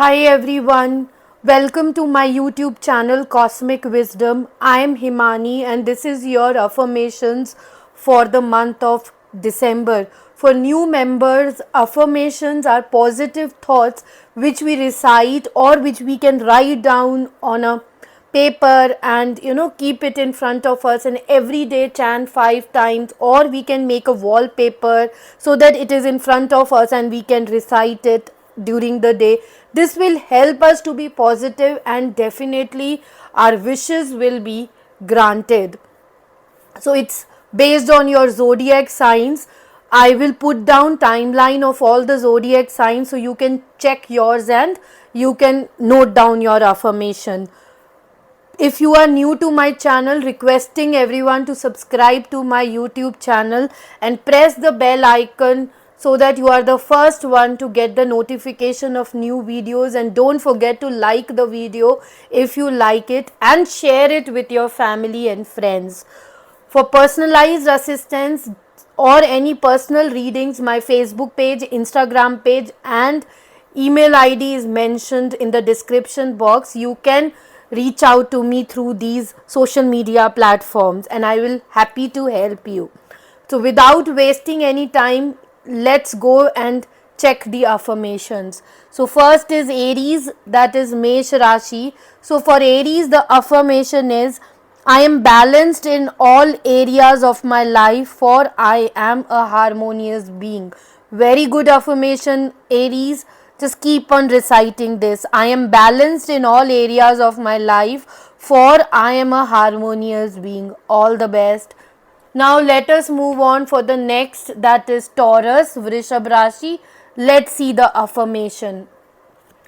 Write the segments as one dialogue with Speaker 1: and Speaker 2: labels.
Speaker 1: Hi everyone, welcome to my YouTube channel Cosmic Wisdom. I am Himani and this is your affirmations for the month of December. For new members, affirmations are positive thoughts which we recite or which we can write down on a paper and keep it in front of us and every day chant 5 times, or we can make a wallpaper so that it is in front of us and we can recite it during the day. This will help us to be positive and definitely our wishes will be granted. So it's based on your zodiac signs. I will put down timeline of all the zodiac signs so you can check yours and you can note down your affirmation. If you are new to my channel, requesting everyone to subscribe to my YouTube channel and press the bell icon so that you are the first one to get the notification of new videos. And don't forget to like the video if you like it and share it with your family and friends. For personalized assistance or any personal readings, my Facebook page, Instagram page and email ID is mentioned in the description box. You can reach out to me through these social media platforms and I will happy to help you. So without wasting any time, let's go and check the affirmations. So first is Aries, that is Mesh Rashi. So for Aries, the affirmation is, I am balanced in all areas of my life, for I am a harmonious being. Very good affirmation, Aries. Just keep on reciting this. I am balanced in all areas of my life, for I am a harmonious being. All the best. Now let us move on for the next, that is Taurus, Vrishab Rashi. Let's see the affirmation.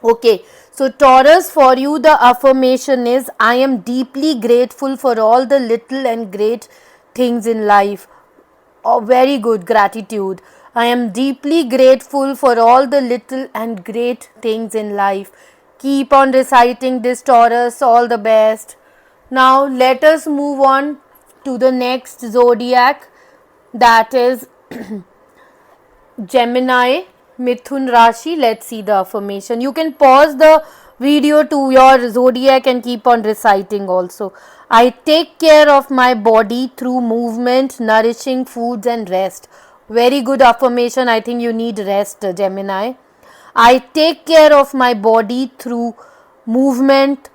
Speaker 1: Okay, so Taurus, for you the affirmation is, I am deeply grateful for all the little and great things in life. Oh, very good, gratitude. I am deeply grateful for all the little and great things in life. Keep on reciting this, Taurus. All the best. Now let us move on to the next zodiac, that is Gemini, Mithun Rashi. Let's see the affirmation. You can pause the video to your zodiac and keep on reciting also. I take care of my body through movement, nourishing foods and rest. Very good affirmation. I think you need rest, Gemini. I take care of my body through movement,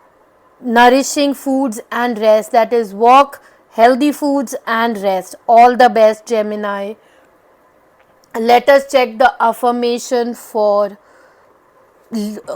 Speaker 1: nourishing foods and rest. That is walk, healthy foods and rest. All the best, Gemini. Let us check the affirmation for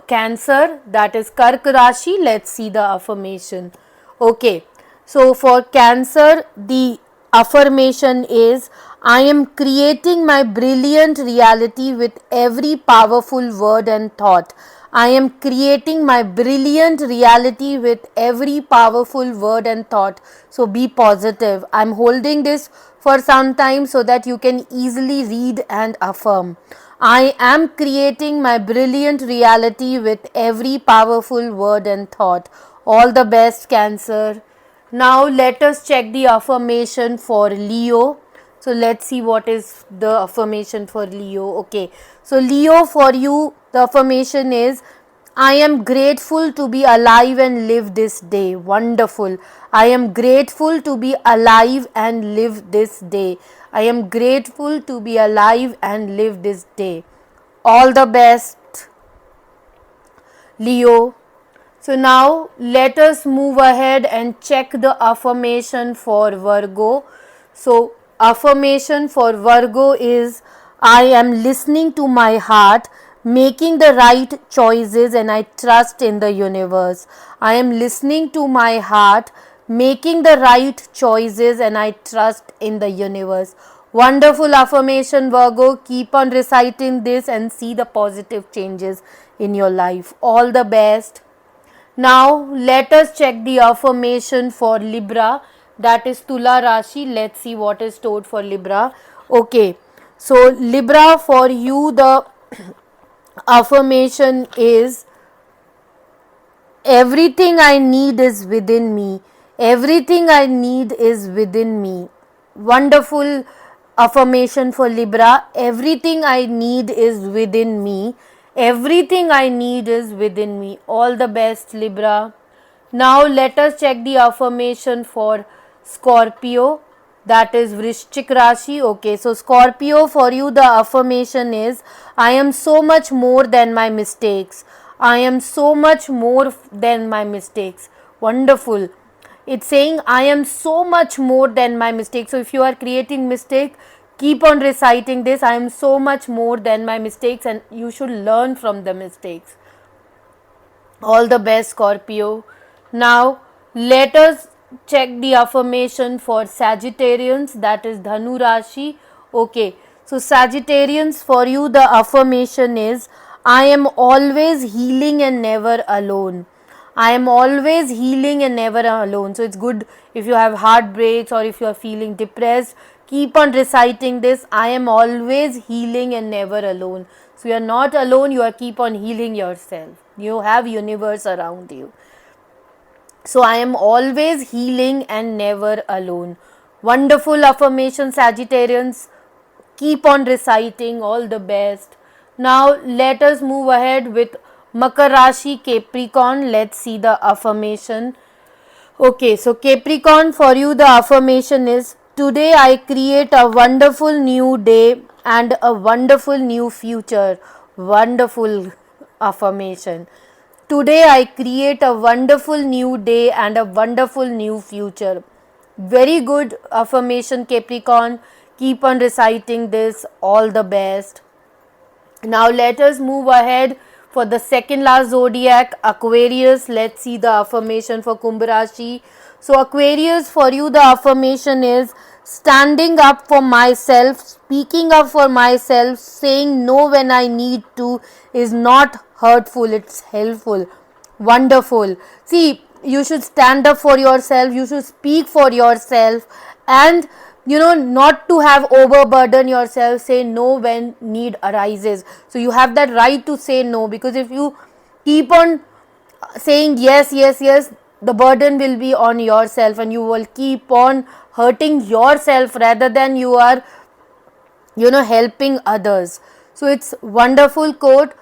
Speaker 1: Cancer, that is Kark Rashi. Let's see the affirmation. Okay, so for Cancer, the affirmation is, I am creating my brilliant reality with every powerful word and thought. I am creating my brilliant reality with every powerful word and thought. So be positive. I am holding this for some time so that you can easily read and affirm. I am creating my brilliant reality with every powerful word and thought. All the best, Cancer. Now let us check the affirmation for Leo. So let's see what is the affirmation for Leo. Okay, so Leo, for you the affirmation is, I am grateful to be alive and live this day. Wonderful. I am grateful to be alive and live this day. I am grateful to be alive and live this day. All the best, Leo. So now let us move ahead and check the affirmation for Virgo. So affirmation for Virgo is, I am listening to my heart, making the right choices and I trust in the universe. I am listening to my heart, making the right choices and I trust in the universe. Wonderful affirmation, Virgo. Keep on reciting this and see the positive changes in your life. All the best. Now let us check the affirmation for Libra, that is Tula Rashi. Let's see what is stored for Libra. Okay, so Libra, for you the affirmation is, everything I need is within me. Everything I need is within me. Wonderful affirmation for Libra. Everything I need is within me Everything I need is within me. All the best, Libra. Now let us check the affirmation for Scorpio, that is Vrishchik Rashi. Okay, so Scorpio, for you the affirmation is, I am so much more than my mistakes. I am so much more than my mistakes. Wonderful. It's saying I am so much more than my mistakes. So if you are creating mistake, keep on reciting this. I am so much more than my mistakes, and you should learn from the mistakes. All the best, Scorpio. Now let us check the affirmation for Sagittarians, that is Dhanu Rashi. Okay, so Sagittarians, for you the affirmation is, I am always healing and never alone. I am always healing and never alone. So it's good if you have heartbreaks or if you are feeling depressed. Keep on reciting this. I am always healing and never alone. So you are not alone. You are keep on healing yourself. You have universe around you. So I am always healing and never alone. Wonderful affirmation, Sagittarians. Keep on reciting. All the best. Now let us move ahead with Makar Rashi, Capricorn. Let's see the affirmation. Okay, so Capricorn, for you the affirmation is, today I create a wonderful new day and a wonderful new future. Wonderful affirmation. Today I create a wonderful new day and a wonderful new future. Very good affirmation, Capricorn. Keep on reciting this. All the best. Now let us move ahead for the second last zodiac, Aquarius. Let's see the affirmation for Kumbh Rashi. So Aquarius, for you the affirmation is, standing up for myself, speaking up for myself, saying no when I need to is not hurtful, it's helpful. Wonderful. See, you should stand up for yourself, you should speak for yourself, and not to have overburden yourself. Say no when need arises. So you have that right to say no, because if you keep on saying yes, yes, yes, the burden will be on yourself and you will keep on hurting yourself rather than you are helping others. So it's wonderful quote.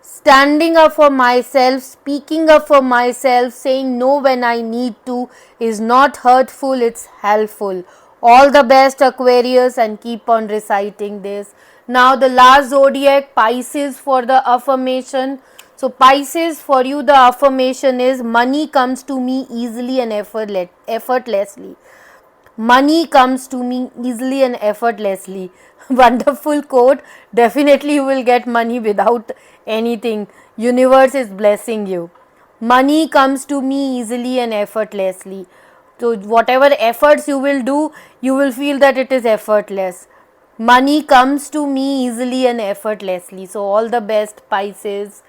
Speaker 1: Standing up for myself, speaking up for myself, saying no when I need to is not hurtful, it's helpful. All the best, Aquarius, and keep on reciting this. Now the last zodiac, Pisces, for the affirmation. So Pisces, for you the affirmation is, money comes to me easily and effortlessly. Money comes to me easily and effortlessly. Wonderful quote. Definitely you will get money without anything. Universe is blessing you. Money comes to me easily and effortlessly. So whatever efforts you will do, you will feel that it is effortless. Money comes to me easily and effortlessly. So all the best, Pisces.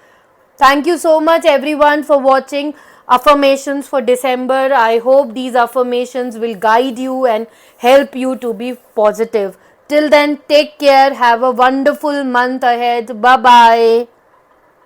Speaker 1: Thank you so much everyone for watching affirmations for December. I hope these affirmations will guide you and help you to be positive. Till then, take care. Have a wonderful month ahead. Bye bye.